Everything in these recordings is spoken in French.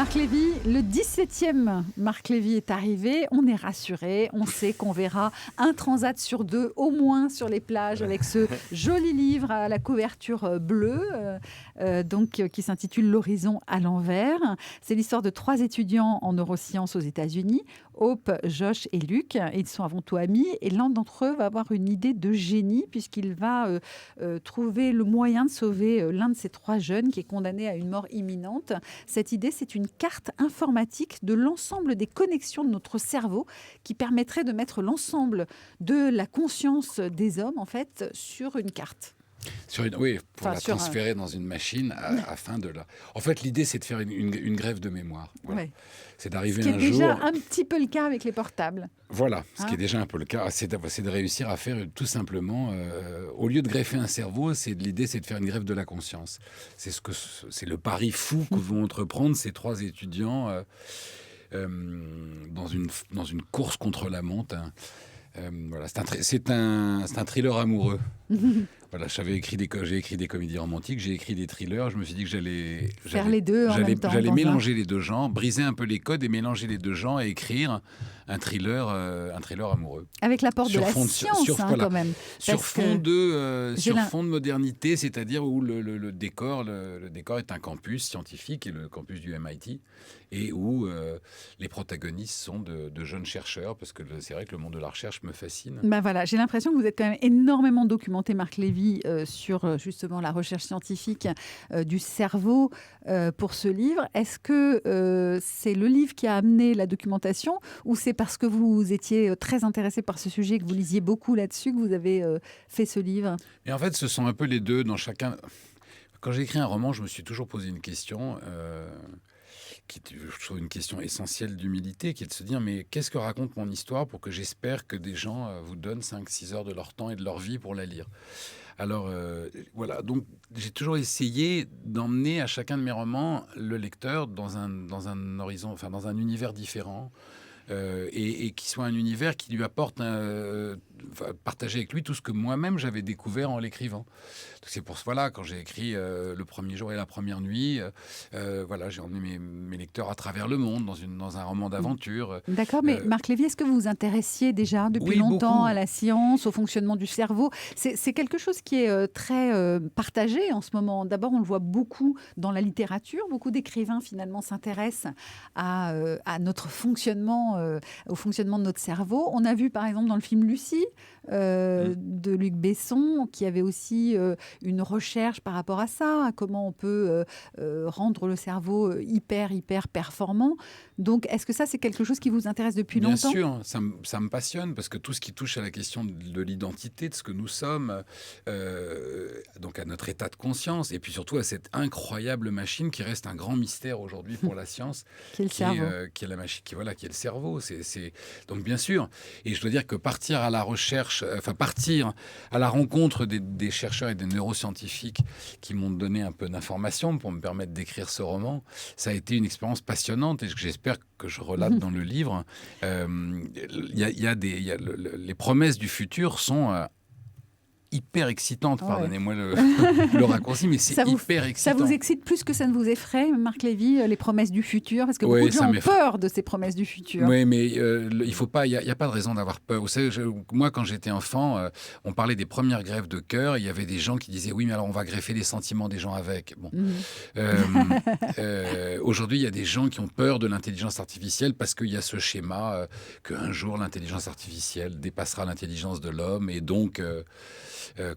Marc Lévy, le 17e Marc Lévy est arrivé. On est rassuré. On sait qu'on verra un transat sur deux, au moins sur les plages, avec ce joli livre à la couverture bleue, qui s'intitule L'horizon à l'envers. C'est l'histoire de 3 étudiants en neurosciences aux États-Unis, Hope, Josh et Luc. Ils sont avant tout amis et l'un d'entre eux va avoir une idée de génie puisqu'il va trouver le moyen de sauver l'un de ces 3 jeunes qui est condamné à une mort imminente. Cette idée, c'est une carte informatique de l'ensemble des connexions de notre cerveau qui permettrait de mettre l'ensemble de la conscience des hommes en fait sur une carte. Pour la transférer dans une machine afin de la... En fait, l'idée, c'est de faire une grève de mémoire. Voilà. Ouais. C'est d'arriver un jour... Ce qui est déjà un petit peu le cas avec les portables. Voilà, ce qui est déjà un peu le cas, c'est de réussir à faire tout simplement... au lieu de greffer un cerveau, l'idée, c'est de faire une grève de la conscience. C'est le pari fou que vont entreprendre ces 3 étudiants dans une course contre la montre. Voilà, c'est un thriller amoureux. Voilà, j'ai écrit des comédies romantiques, j'ai écrit des thrillers. Je me suis dit que j'allais faire les deux en même temps. J'allais mélanger les deux genres, briser un peu les codes et mélanger les deux genres et écrire un thriller amoureux. Avec l'apport de la science, quand même. Sur fond de modernité, c'est-à-dire où le décor est un campus scientifique, et le campus du MIT, et où les protagonistes sont de jeunes chercheurs, parce que c'est vrai que le monde de la recherche me fascine. Voilà, j'ai l'impression que vous êtes quand même énormément documenté, Marc Lévy, sur justement la recherche scientifique du cerveau pour ce livre. Est-ce que c'est le livre qui a amené la documentation ou c'est parce que vous étiez très intéressé par ce sujet, que vous lisiez beaucoup là-dessus, que vous avez fait ce livre? Et en fait, ce sont un peu les deux dans chacun. Quand j'ai écrit un roman, je me suis toujours posé une question... je trouve une question essentielle d'humilité, qui est de se dire mais qu'est-ce que raconte mon histoire pour que j'espère que des gens vous donnent 5-6 heures de leur temps et de leur vie pour la lire. Alors voilà, donc j'ai toujours essayé d'emmener à chacun de mes romans le lecteur dans un horizon, enfin dans un univers différent. Et qui soit un univers qui lui apporte partager avec lui tout ce que moi-même j'avais découvert en l'écrivant. C'est pour cela, quand j'ai écrit Le premier jour et la première nuit, j'ai emmené mes lecteurs à travers le monde dans un roman d'aventure. D'accord, mais Marc Lévy, est-ce que vous vous intéressiez déjà depuis longtemps beaucoup. À la science, au fonctionnement du cerveau? C'est quelque chose qui est très partagé en ce moment. D'abord, on le voit beaucoup dans la littérature. Beaucoup d'écrivains, finalement, s'intéressent à notre fonctionnement, au fonctionnement de notre cerveau. On a vu, par exemple, dans le film Lucie, de Luc Besson, qui avait aussi une recherche par rapport à ça, à comment on peut rendre le cerveau hyper performant. Donc, est-ce que ça, c'est quelque chose qui vous intéresse depuis longtemps? Bien sûr, ça me passionne, parce que tout ce qui touche à la question de l'identité, de ce que nous sommes, donc à notre état de conscience, et puis surtout à cette incroyable machine qui reste un grand mystère aujourd'hui pour la science, qui est le cerveau. Qui est la machine, qui est le cerveau. Donc bien sûr, et je dois dire que partir à la rencontre des chercheurs et des neuroscientifiques qui m'ont donné un peu d'informations pour me permettre d'écrire ce roman, ça a été une expérience passionnante et que j'espère que je relate dans le livre. Les promesses du futur sont hyper excitante, pardonnez-moi le raccourci, mais c'est hyper excitant. Ça vous excite plus que ça ne vous effraie, Marc Lévy, les promesses du futur? Parce que beaucoup de gens ont peur de ces promesses du futur. Oui, mais il faut pas, il n'y a pas de raison d'avoir peur. Vous savez, moi, quand j'étais enfant, on parlait des premières greffes de cœur. Il y avait des gens qui disaient, oui, mais alors on va greffer les sentiments des gens avec. Bon. Aujourd'hui, il y a des gens qui ont peur de l'intelligence artificielle parce qu'il y a ce schéma qu'un jour, l'intelligence artificielle dépassera l'intelligence de l'homme et donc...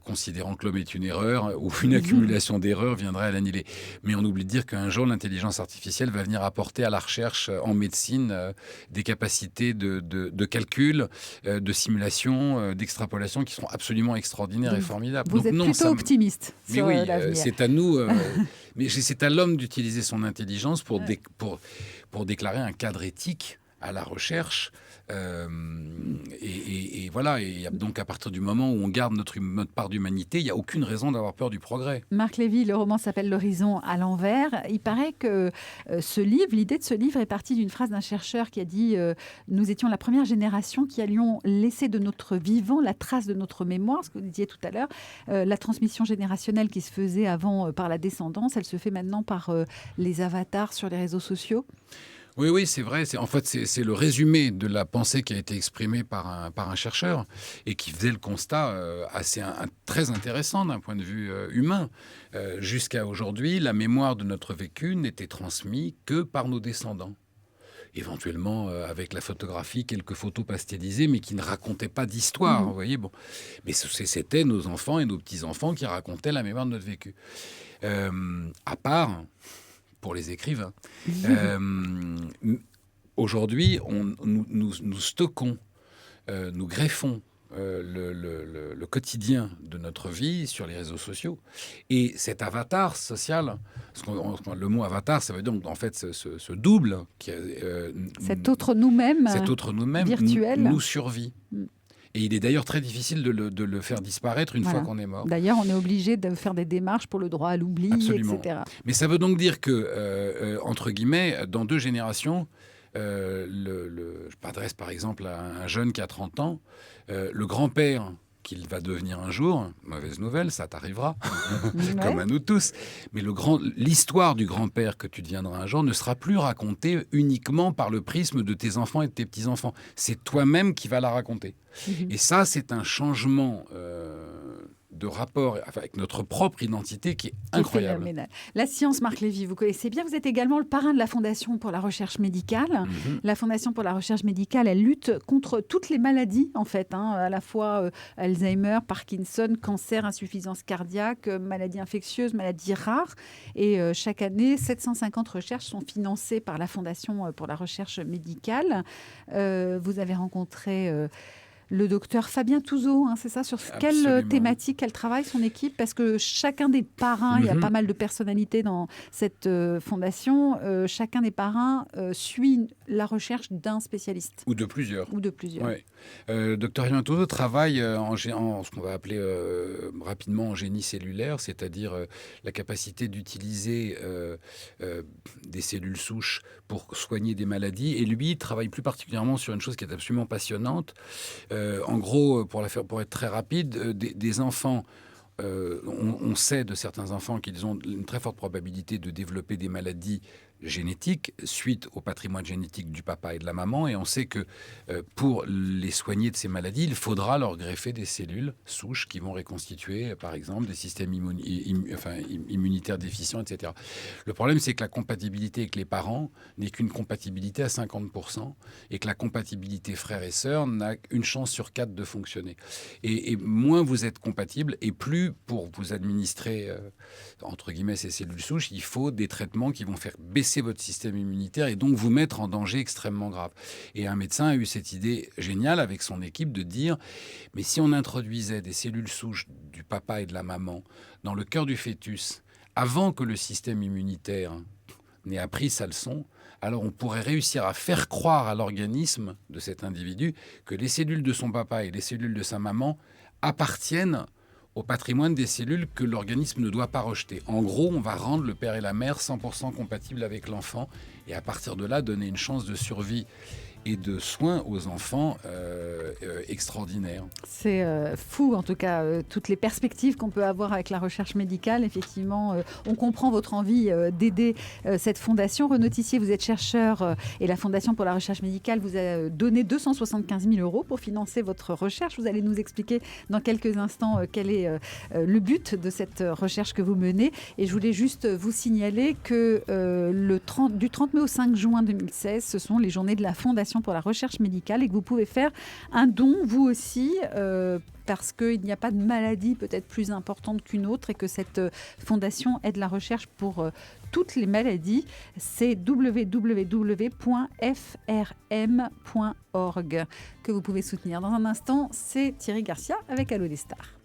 considérant que l'homme est une erreur ou une accumulation d'erreurs viendrait à l'annihiler. Mais on oublie de dire qu'un jour, l'intelligence artificielle va venir apporter à la recherche en médecine des capacités de calcul, de simulation, d'extrapolation qui seront absolument extraordinaires et formidables. Vous êtes plutôt optimiste sur l'avenir. C'est à nous, mais c'est à l'homme d'utiliser son intelligence pour déclarer un cadre éthique à la recherche. Et voilà, et donc à partir du moment où on garde notre part d'humanité, il n'y a aucune raison d'avoir peur du progrès. Marc Lévy, le roman s'appelle L'horizon à l'envers. Il paraît que l'idée de ce livre est partie d'une phrase d'un chercheur qui a dit nous étions la première génération qui allions laisser de notre vivant la trace de notre mémoire, ce que vous disiez tout à l'heure. La transmission générationnelle qui se faisait avant par la descendance, elle se fait maintenant par les avatars sur les réseaux sociaux. Oui, c'est vrai. C'est le résumé de la pensée qui a été exprimée par un chercheur et qui faisait le constat très intéressant d'un point de vue humain. Jusqu'à aujourd'hui, la mémoire de notre vécu n'était transmise que par nos descendants. Éventuellement, avec la photographie, quelques photos pastelisées, mais qui ne racontaient pas d'histoire. Vous voyez, bon. Mais c'était nos enfants et nos petits-enfants qui racontaient la mémoire de notre vécu. À part... pour les écrivains. Aujourd'hui, nous stockons, nous greffons le quotidien de notre vie sur les réseaux sociaux. Et cet avatar social, le mot avatar, ça veut dire en fait ce double, cet autre nous-mêmes virtuel, nous survit. Et il est d'ailleurs très difficile de le faire disparaître une fois qu'on est mort. D'ailleurs, on est obligé de faire des démarches pour le droit à l'oubli, etc. Mais ça veut donc dire que, entre guillemets, dans 2 générations, je m'adresse par exemple à un jeune qui a 30 ans, le grand-père qu'il va devenir un jour, mauvaise nouvelle, ça t'arrivera, comme à nous tous. Mais l'histoire du grand-père que tu deviendras un jour ne sera plus racontée uniquement par le prisme de tes enfants et de tes petits-enfants. C'est toi-même qui vas la raconter. Et ça, c'est un changement de rapport avec notre propre identité qui est incroyable. Phénoménal. La science, Marc Lévy, vous connaissez bien. Vous êtes également le parrain de la Fondation pour la recherche médicale. La Fondation pour la recherche médicale, elle lutte contre toutes les maladies, en fait, à la fois Alzheimer, Parkinson, cancer, insuffisance cardiaque, maladies infectieuses, maladies rares. Et chaque année, 750 recherches sont financées par la Fondation pour la recherche médicale. Vous avez rencontré... le docteur Fabien Touzeau, c'est ça, sur quelle thématique elle travaille, son équipe? Parce que chacun des parrains, il y a pas mal de personnalités dans cette fondation, chacun des parrains suit la recherche d'un spécialiste. Ou de plusieurs. Ouais. Docteur Fabien Touzeau travaille en ce qu'on va appeler rapidement en génie cellulaire, c'est-à-dire la capacité d'utiliser des cellules souches pour soigner des maladies. Et lui, il travaille plus particulièrement sur une chose qui est absolument passionnante. En gros, pour être très rapide, des enfants, on sait de certains enfants qu'ils ont une très forte probabilité de développer des maladies génétiques suite au patrimoine génétique du papa et de la maman. Et on sait que pour les soigner de ces maladies, il faudra leur greffer des cellules souches qui vont reconstituer, par exemple, des systèmes immunitaires déficients, etc. Le problème, c'est que la compatibilité avec les parents n'est qu'une compatibilité à 50% et que la compatibilité frères et sœurs n'a qu'une chance sur 4 de fonctionner. Et moins vous êtes compatibles, et plus pour vous administrer, entre guillemets, ces cellules souches, il faut des traitements qui vont faire baisser votre système immunitaire et donc vous mettre en danger extrêmement grave. Et un médecin a eu cette idée géniale avec son équipe de dire mais si on introduisait des cellules souches du papa et de la maman dans le cœur du fœtus avant que le système immunitaire n'ait appris sa leçon, alors on pourrait réussir à faire croire à l'organisme de cet individu que les cellules de son papa et les cellules de sa maman appartiennent au patrimoine des cellules que l'organisme ne doit pas rejeter. En gros, on va rendre le père et la mère 100% compatibles avec l'enfant et à partir de là, donner une chance de survie et de soins aux enfants extraordinaires. C'est fou, en tout cas, toutes les perspectives qu'on peut avoir avec la recherche médicale. Effectivement, on comprend votre envie d'aider cette fondation. Renaud Tissier, vous êtes chercheur et la Fondation pour la recherche médicale vous a donné 275 000 € pour financer votre recherche. Vous allez nous expliquer dans quelques instants quel est le but de cette recherche que vous menez. Et je voulais juste vous signaler que du 30 mai au 5 juin 2016, ce sont les journées de la Fondation pour la recherche médicale et que vous pouvez faire un don, vous aussi, parce qu'il n'y a pas de maladie peut-être plus importante qu'une autre et que cette fondation aide la recherche pour toutes les maladies. C'est www.frm.org que vous pouvez soutenir. Dans un instant, c'est Thierry Garcia avec Allo des Stars.